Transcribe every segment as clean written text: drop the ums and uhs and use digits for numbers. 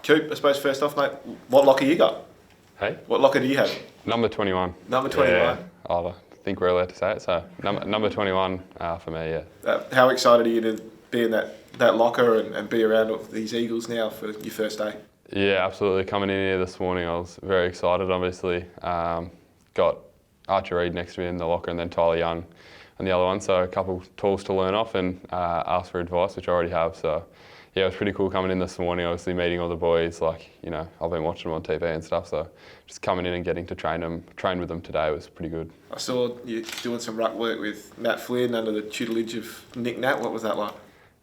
Coop, I suppose first off, mate, what locker you got? Hey? What locker do you have? Number 21. Number 21. Yeah, I think we're allowed to say it. So number 21 for me, yeah. How excited are you to be in that locker and be around these Eagles now for your first day? Yeah, absolutely. Coming in here this morning, I was very excited, obviously. Got Archer Reed next to me in the locker and then Tyler Young on the other one. So a couple tools to learn off and ask for advice, which I already have. So yeah, it was pretty cool coming in this morning, obviously meeting all the boys. Like, you know, I've been watching them on TV and stuff. So just coming in and getting to train with them today was pretty good. I saw you doing some ruck work with Matt Flynn under the tutelage of Nic Nat. What was that like?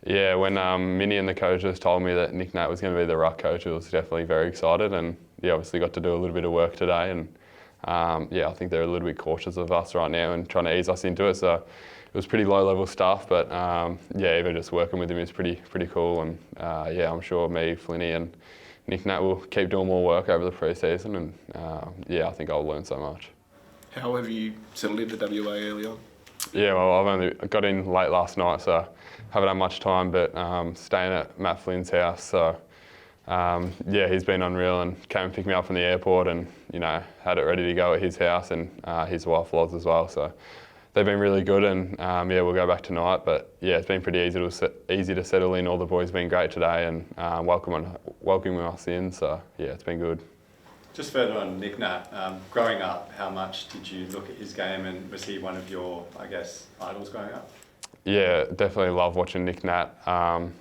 Yeah, when Minnie and the coaches told me that Nic Nat was going to be the ruck coach, I was definitely very excited, and yeah, obviously got to do a little bit of work today, and yeah, I think they're a little bit cautious of us right now and trying to ease us into it. So it was pretty low-level stuff, but yeah, even just working with him is pretty cool, and yeah, I'm sure me, Flinny, and Nic Nat will keep doing more work over the pre-season, and yeah, I think I'll learn so much. How have you settled into WA early on? Yeah, well, I've only got in late last night, so haven't had much time, but staying at Matt Flynn's house, so yeah, he's been unreal and came and picked me up from the airport and, you know, had it ready to go at his house, and his wife Loz as well, so they've been really good, and yeah, we'll go back tonight, but yeah, it's been pretty easy to settle in. All the boys have been great today and welcoming us in, so yeah, it's been good. Just further on Nic Nat, growing up, how much did you look at his game, and was he one of your, I guess, idols growing up? Yeah, definitely love watching Nic Nat.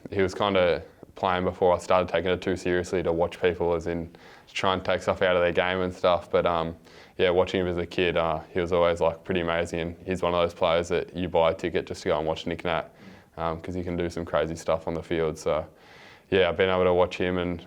He was kind of playing before I started taking it too seriously to watch people, as in to try and take stuff out of their game and stuff. But yeah, watching him as a kid, he was always like pretty amazing. And he's one of those players that you buy a ticket just to go and watch Nic Nat, because he can do some crazy stuff on the field. So yeah, I've been able to watch him and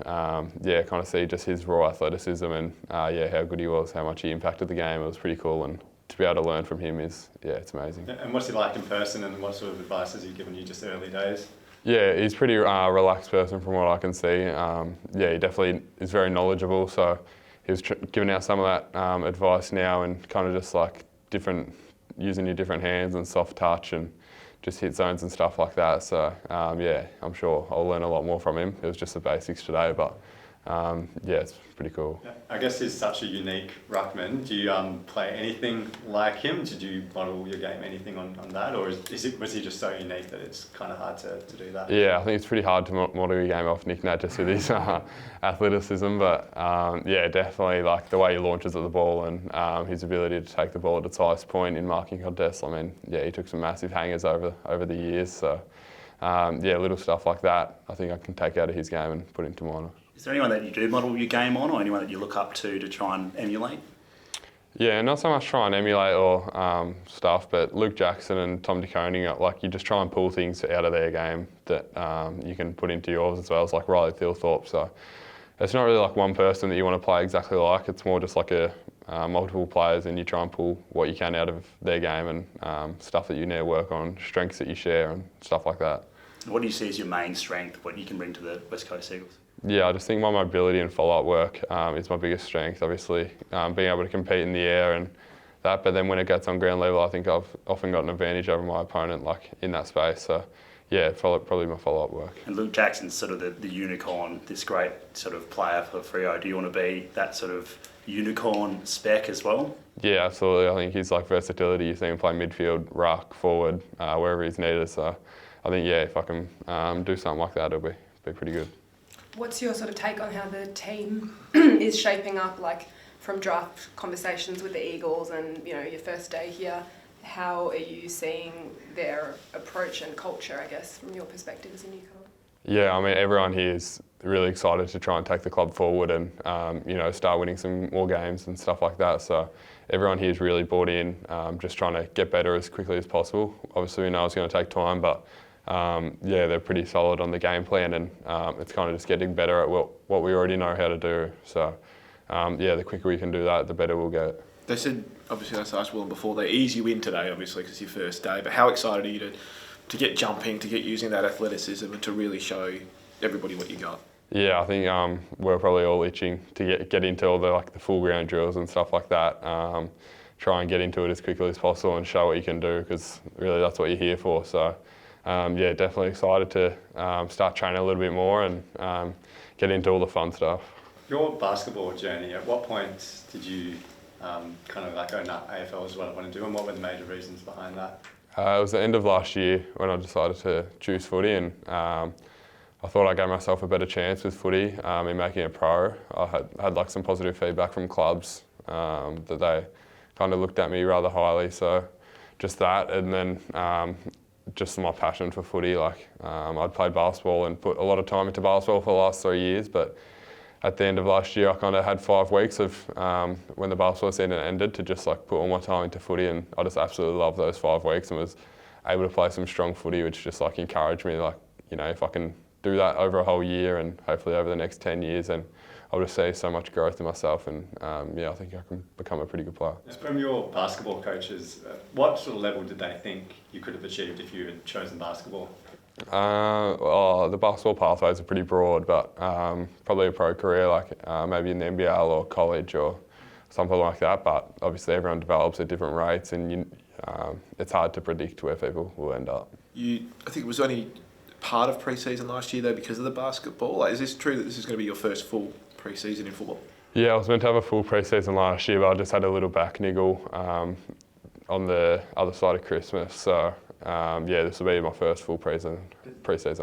yeah, kind of see just his raw athleticism and yeah, how good he was, how much he impacted the game. It was pretty cool, and to be able to learn from him is, yeah, it's amazing. And what's he like in person, and what sort of advice has he given you just early days? Yeah, he's a pretty relaxed person from what I can see. Yeah, he definitely is very knowledgeable, so he was giving out some of that advice now, and kind of just like using your different hands and soft touch and just hit zones and stuff like that. So yeah, I'm sure I'll learn a lot more from him. It was just the basics today, but yeah, it's pretty cool. I guess he's such a unique ruckman. Do you play anything like him? Did you model your game anything on that, or was he just so unique that it's kind of hard to do that? Yeah, I think it's pretty hard to model your game off Nic Nat just with his athleticism, but yeah, definitely like the way he launches at the ball and his ability to take the ball at its highest point in marking contests. I mean, yeah, he took some massive hangers over the years, so yeah, little stuff like that I think I can take out of his game and put into mine. Is there anyone that you do model your game on, or anyone that you look up to try and emulate? Yeah, not so much try and emulate or stuff, but Luke Jackson and Tom DeConing, like you just try and pull things out of their game that you can put into yours as well, as like Riley Thilthorpe. So it's not really like one person that you want to play exactly like. It's more just like a multiple players, and you try and pull what you can out of their game and stuff that you need to work on, strengths that you share and stuff like that. What do you see as your main strength, what you can bring to the West Coast Eagles? Yeah, I just think my mobility and follow-up work is my biggest strength, obviously. Being able to compete in the air and that, but then when it gets on ground level, I think I've often got an advantage over my opponent, like in that space. So yeah, probably my follow-up work. And Luke Jackson's sort of the unicorn, this great sort of player for Freo. Do you want to be that sort of unicorn spec as well? Yeah, absolutely. I think he's like versatility. You see him play midfield, ruck, forward, wherever he's needed. So I think, yeah, if I can do something like that, it'll be pretty good. What's your sort of take on how the team is shaping up, like from draft conversations with the Eagles and, you know, your first day here? How are you seeing their approach and culture, I guess, from your perspective as a newcomer? Yeah, I mean, everyone here is really excited to try and take the club forward and, you know, start winning some more games and stuff like that. So everyone here is really bought in, just trying to get better as quickly as possible. Obviously, we know it's going to take time, but yeah, they're pretty solid on the game plan, and it's kind of just getting better at what we already know how to do. So yeah, the quicker we can do that, the better we'll get. They said, obviously, I asked Willem before, they ease you in today, obviously, because it's your first day, but how excited are you to get jumping, to get using that athleticism and to really show everybody what you got? Yeah, I think we're probably all itching to get into all the full ground drills and stuff like that. Try and get into it as quickly as possible and show what you can do, because really that's what you're here for. So yeah, definitely excited to start training a little bit more and get into all the fun stuff. Your basketball journey, at what point did you kind of like go, nah, AFL is what I want to do, and what were the major reasons behind that? It was the end of last year when I decided to choose footy, and I thought I gave myself a better chance with footy in making it pro. I had like some positive feedback from clubs that they kind of looked at me rather highly, so just that, and then just my passion for footy. Like I'd played basketball and put a lot of time into basketball for the last 3 years, but at the end of last year I kind of had 5 weeks of when the basketball season ended to just like put all my time into footy, and I just absolutely loved those 5 weeks and was able to play some strong footy, which just like encouraged me, like, you know, if I can do that over a whole year and hopefully over the next 10 years, and I'll just see so much growth in myself, and yeah, I think I can become a pretty good player. From your basketball coaches, what sort of level did they think you could have achieved if you had chosen basketball? Well, the basketball pathways are pretty broad, but probably a pro career, like maybe in the NBL or college or something like that. But obviously everyone develops at different rates, and it's hard to predict where people will end up. I think it was only part of pre-season last year though because of the basketball. Like, is this true that this is going to be your first full pre-season in football? Yeah, I was meant to have a full pre-season last year, but I just had a little back niggle on the other side of Christmas. So yeah, this will be my first full pre-season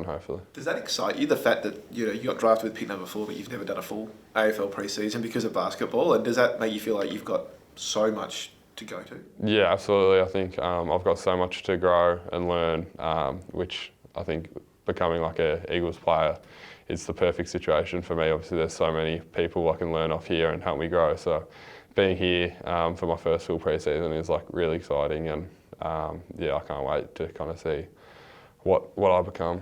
hopefully. Does that excite you, the fact that you got drafted with pick number 4 but you've never done a full AFL pre-season because of basketball, and does that make you feel like you've got so much to go to? Yeah, absolutely. I think I've got so much to grow and learn, which I think becoming like a Eagles player is the perfect situation for me. Obviously there's so many people I can learn off here and help me grow, so being here for my first full pre-season is like really exciting, and yeah, I can't wait to kind of see what I become.